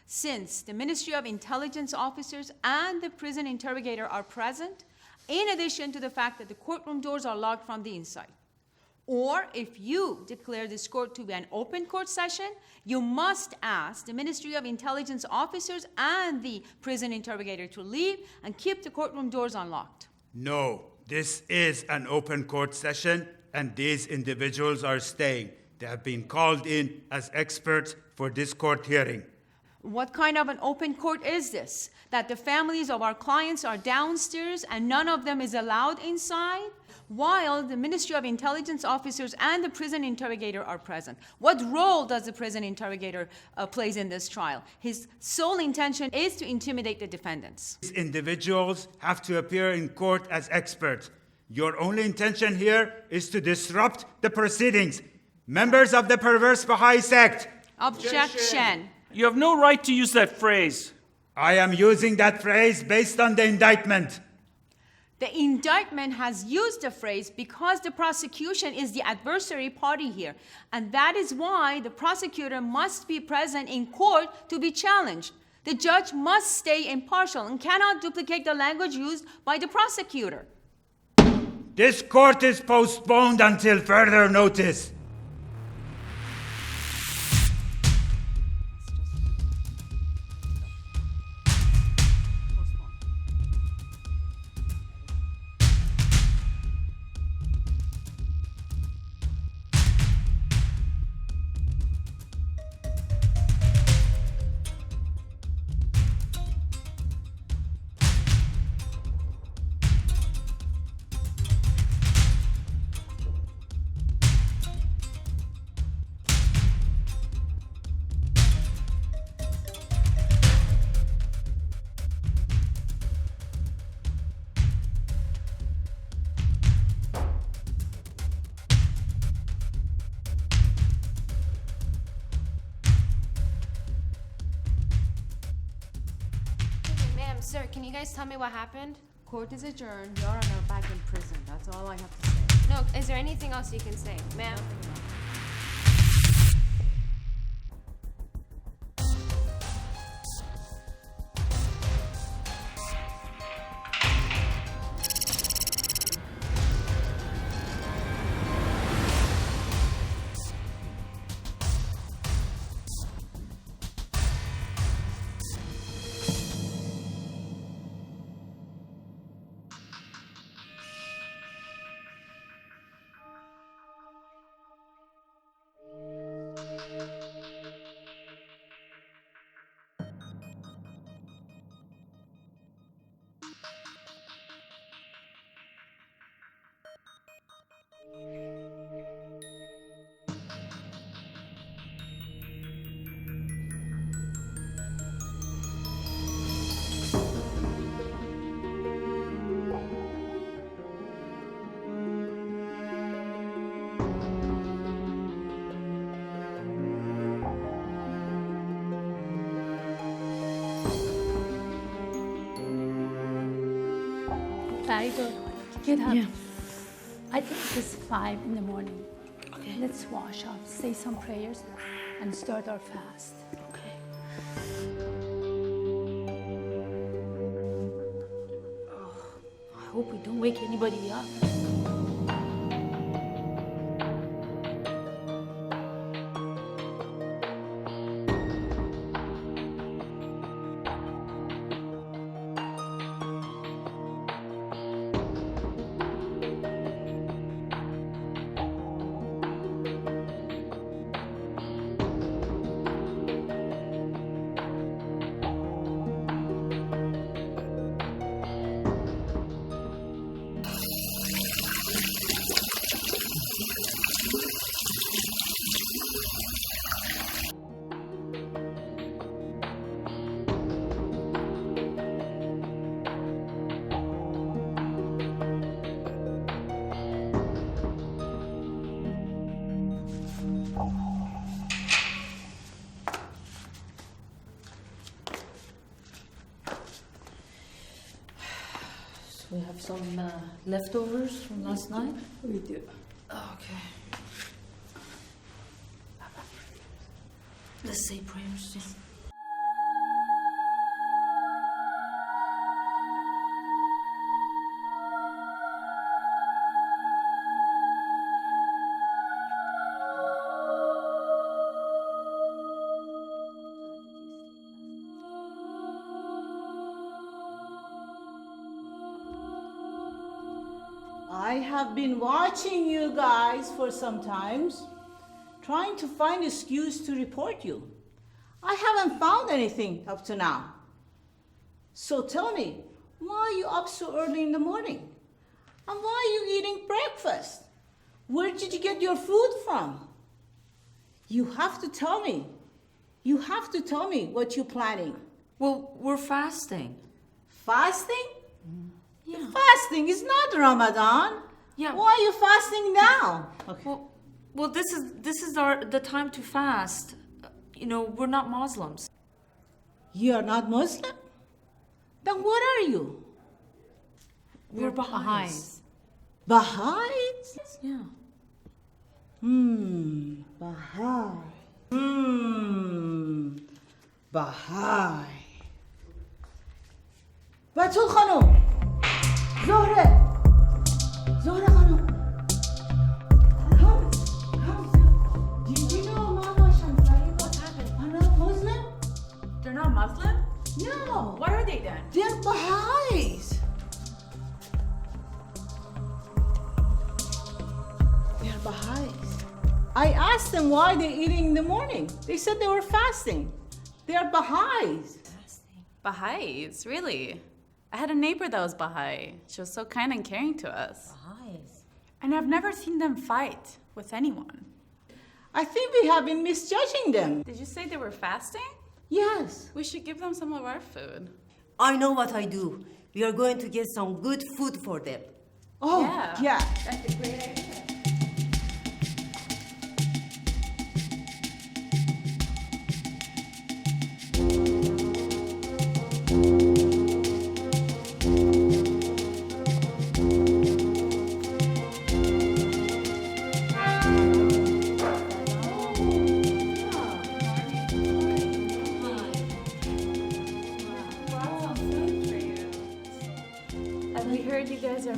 since the Ministry of Intelligence officers and the prison interrogator are present, in addition to the fact that the courtroom doors are locked from the inside. Or if you declare this court to be an open court session, you must ask the Ministry of Intelligence officers and the prison interrogator to leave and keep the courtroom doors unlocked. No, this is an open court session, and these individuals are staying. They have been called in as experts for this court hearing. What kind of an open court is this? That the families of our clients are downstairs and none of them is allowed inside, while the Ministry of Intelligence officers and the prison interrogator are present. What role does the prison interrogator plays in this trial? His sole intention is to intimidate the defendants. These individuals have to appear in court as experts. Your only intention here is to disrupt the proceedings. Members of the perverse Bahai sect. Objection. You have no right to use that phrase. I am using that phrase based on the indictment. The indictment has used the phrase because the prosecution is the adversary party here. And that is why the prosecutor must be present in court to be challenged. The judge must stay impartial and cannot duplicate the language used by the prosecutor. This court is postponed until further notice. Sir, can you guys tell me what happened? Court is adjourned. You're back in prison. That's all I have to say. No, is there anything else you can say? Ma'am? Aido, get up. Yeah. I think it's 5 in the morning. Okay. Let's wash up, say some prayers, and start our fast. Okay. I hope we don't wake anybody up. We have some leftovers from last night. We do. Okay. Let's say prayers. Yeah. I have been watching you guys for some times, trying to find an excuse to report you. I haven't found anything up to now. So tell me, why are you up so early in the morning? And why are you eating breakfast? Where did you get your food from? You have to tell me. You have to tell me what you're planning. Well, we're fasting. Fasting? Yeah. Fasting is not Ramadan. Yeah. Why are you fasting now? Okay. Well, this is the time to fast. You know, we're not Muslims. You are not Muslim? Then what are you? We're Baha'is. Baha'is? Yeah. Bahai. Bahai. Batul Khanum. Zohre Khanum. Come. Did you know Mama Shantari? What happened? Are not Muslim? They're not Muslim? No. What are they then? They're Baha'is. They're Baha'is. I asked them why they're eating in the morning. They said they were fasting. They're Baha'is. Baha'is, really? I had a neighbor that was Baha'i. She was so kind and caring to us. Baha'is. And I've never seen them fight with anyone. I think we have been misjudging them. Did you say they were fasting? Yes. We should give them some of our food. I know what I do. We are going to get some good food for them. Oh, yeah. That's a great idea.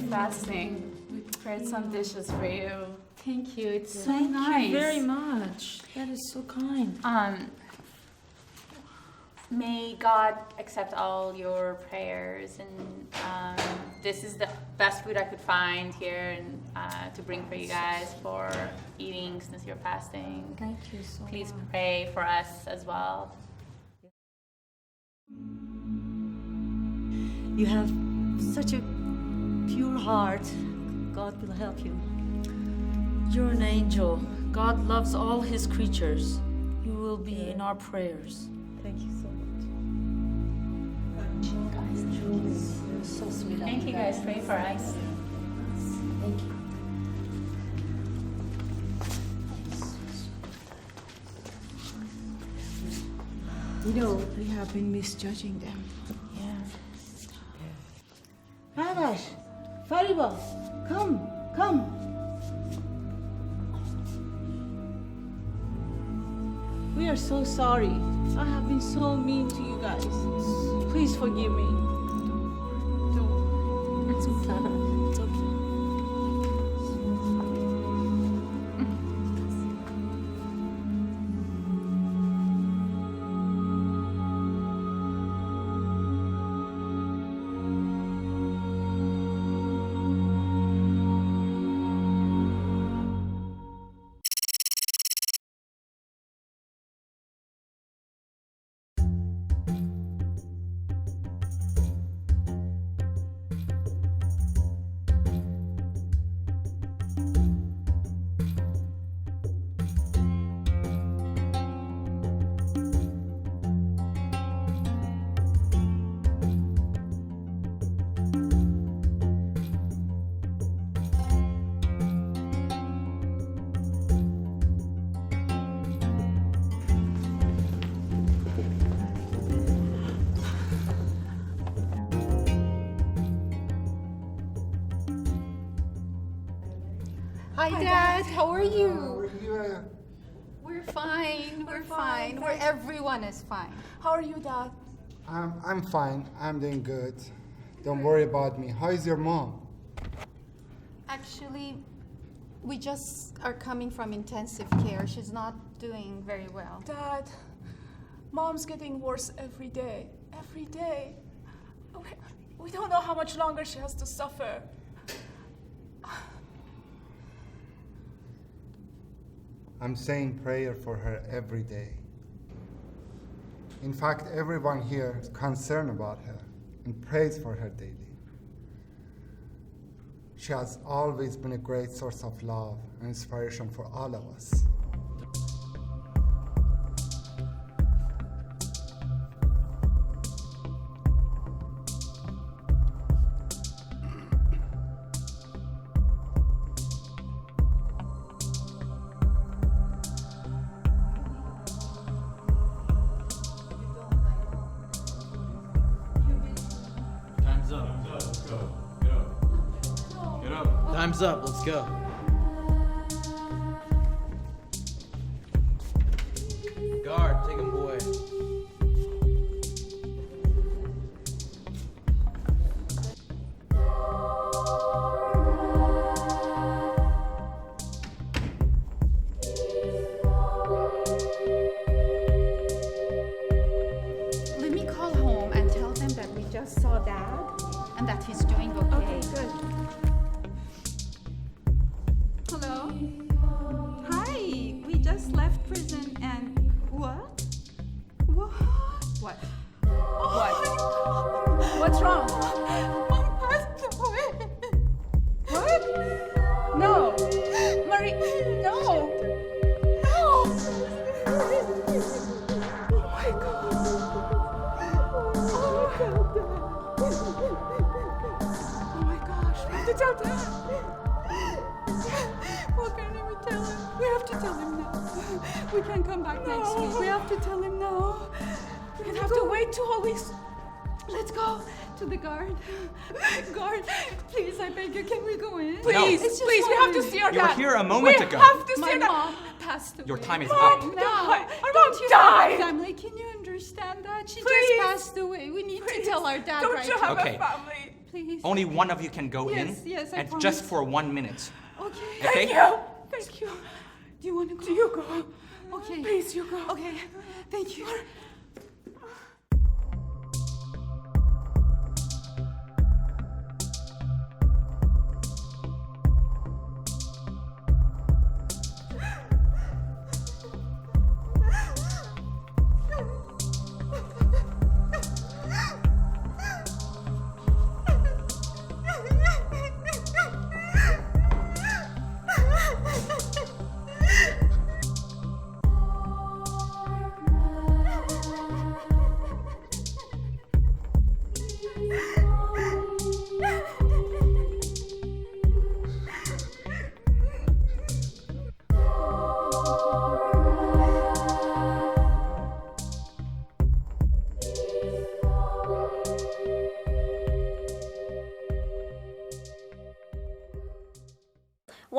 Fasting. We prepared some dishes for you. Thank you. It's so nice. Thank you very much. That is so kind. May God accept all your prayers, and this is the best food I could find here, and to bring for you guys for eating since you're fasting. Thank you so much. Please pray for us as well. You have such a pure heart. God will help you. You're an angel. God loves all his creatures. You will be in our prayers. Thank you so much. You're so sweet. Thank you guys. Pray for us. Thank you. You know, we have been misjudging them. Yeah. Hanash, Taiba, come, come. We are so sorry. I have been so mean to you guys. Please forgive me. It's okay. It's okay. Hi, Dad. How are you? We're fine. We're fine. Everyone is fine. How are you, Dad? I'm fine. I'm doing good. Don't worry about me. How is your mom? Actually, we just are coming from intensive care. She's not doing very well. Dad, Mom's getting worse every day. Every day. We don't know how much longer she has to suffer. I'm saying prayer for her every day. In fact, everyone here is concerned about her and prays for her daily. She has always been a great source of love and inspiration for all of us. Time's up, let's go. Guard, take him away. Let me call home and tell them that we just saw Dad and that he's doing okay. Okay, good. Hello? Hi, we just left prison and what? What? What? What? What's wrong? Mom passed away. What? No. Marie, no. No. Oh my God. Oh my gosh, we have to tell Dad. What can we tell him? We have to tell him now. We can't come back next week. We have to tell him now. We have to wait 2 whole weeks. Let's go to the guard. Guard, please, I beg you, can we go in? Please, It's just please, we have to see our You were dad. here a moment we ago. We have to see My our dad. mom passed away. Your time is Mom, up. die. Don't Don't you die. have a family? Can you understand that? She Please. just passed away. We need to tell our dad Don't right you have Okay. a family? Please. Only one of you can go Yes, in, yes, I and promise. just for 1 minute. Okay. Okay? Thank you. Thank you. Do you want to go? Do you go? Okay. Please, you go. Okay. Thank you.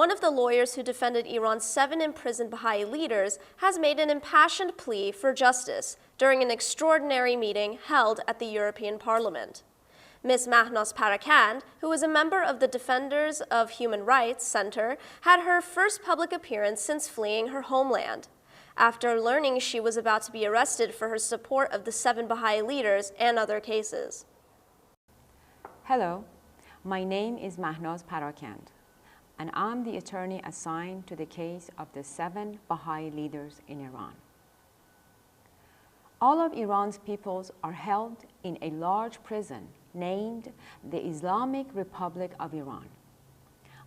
one of the lawyers who defended Iran's 7 imprisoned Baha'i leaders, has made an impassioned plea for justice during an extraordinary meeting held at the European Parliament. Ms. Mahnoz Parakand, who is a member of the Defenders of Human Rights Center, had her first public appearance since fleeing her homeland, after learning she was about to be arrested for her support of the 7 Baha'i leaders and other cases. Hello, my name is Mahnoz Parakand, and I'm the attorney assigned to the case of the 7 Baha'i leaders in Iran. All of Iran's peoples are held in a large prison named the Islamic Republic of Iran,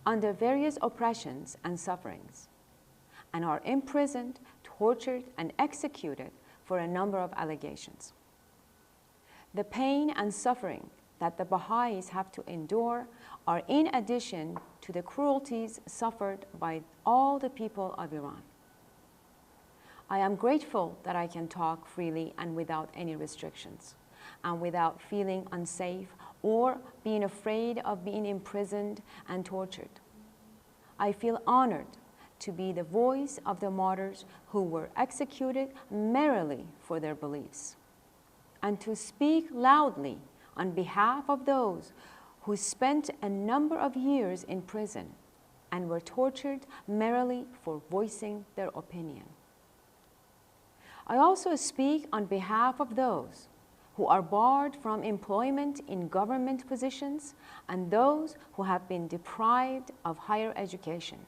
under various oppressions and sufferings, and are imprisoned, tortured, and executed for a number of allegations. The pain and suffering that the Baha'is have to endure are in addition to the cruelties suffered by all the people of Iran. I am grateful that I can talk freely and without any restrictions, and without feeling unsafe or being afraid of being imprisoned and tortured. I feel honored to be the voice of the martyrs who were executed merely for their beliefs, and to speak loudly on behalf of those who spent a number of years in prison and were tortured merely for voicing their opinion. I also speak on behalf of those who are barred from employment in government positions and those who have been deprived of higher education,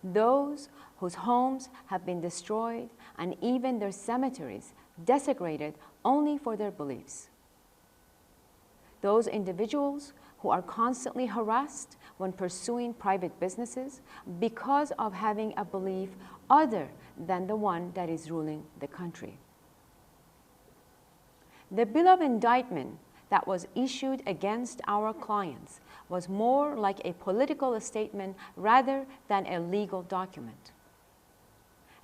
those whose homes have been destroyed and even their cemeteries desecrated only for their beliefs, those individuals who are constantly harassed when pursuing private businesses because of having a belief other than the one that is ruling the country. The bill of indictment that was issued against our clients was more like a political statement rather than a legal document.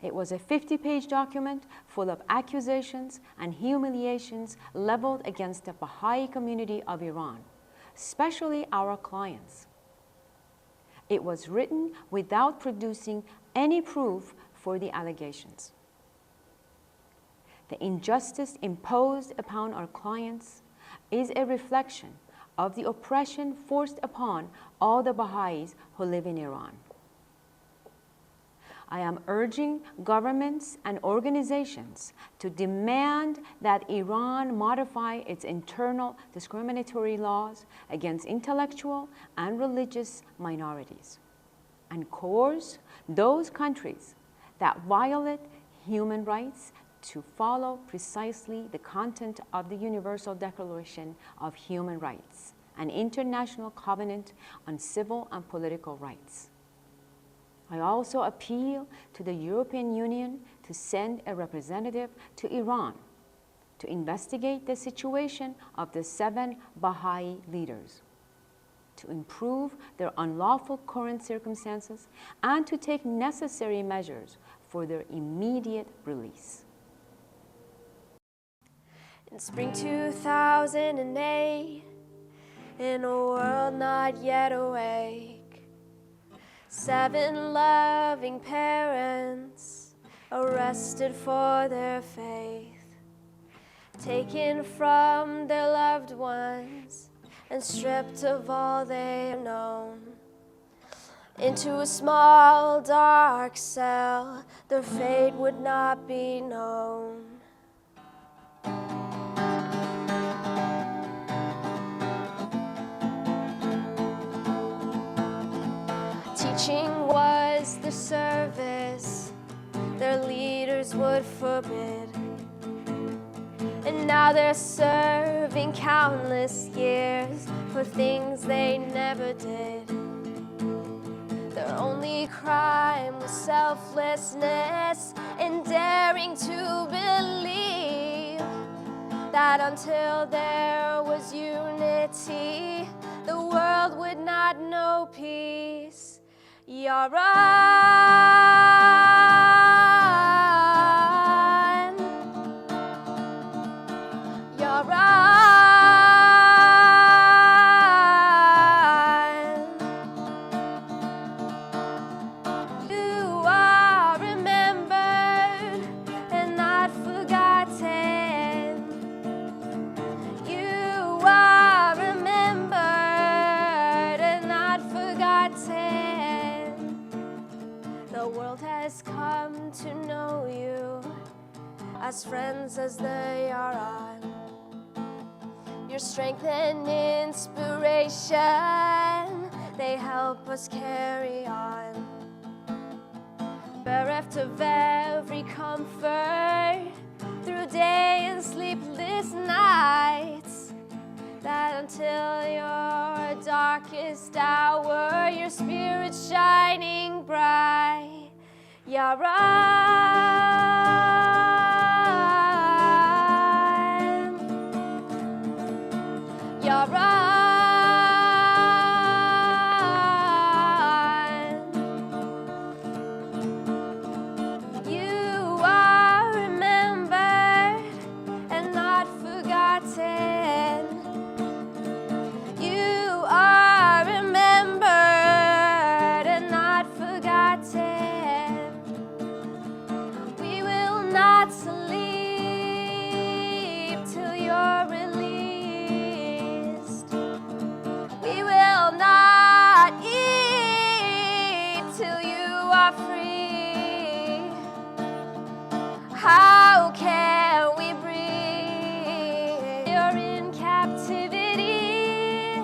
It was a 50-page document full of accusations and humiliations leveled against the Baha'i community of Iran, especially our clients. It was written without producing any proof for the allegations. The injustice imposed upon our clients is a reflection of the oppression forced upon all the Baha'is who live in Iran. I am urging governments and organizations to demand that Iran modify its internal discriminatory laws against intellectual and religious minorities, and coerce those countries that violate human rights to follow precisely the content of the Universal Declaration of Human Rights, an international covenant on civil and political rights. I also appeal to the European Union to send a representative to Iran to investigate the situation of the 7 Baha'i leaders, to improve their unlawful current circumstances, and to take necessary measures for their immediate release. In spring 2008, in a world not yet awake, 7 loving parents arrested for their faith, taken from their loved ones and stripped of all they have known. Into a small dark cell, their fate would not be known. Teaching was the service their leaders would forbid, and now they're serving countless years for things they never did. Their only crime was selflessness and daring to believe that until there was unity, the world would not know peace. YARAN, YARAN. has come to know you as friends as they are on. Your strength and inspiration, they help us carry on. Bereft of every comfort through day and sleepless nights, that until your darkest hour, your spirit shining bright. YARAN, YARAN. You are remembered and not forgotten. You are remembered and not forgotten. We will not sleep till you're released. We will not eat till you are free. How can we breathe? You're in captivity.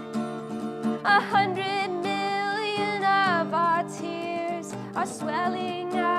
100 million of our tears are swelling out.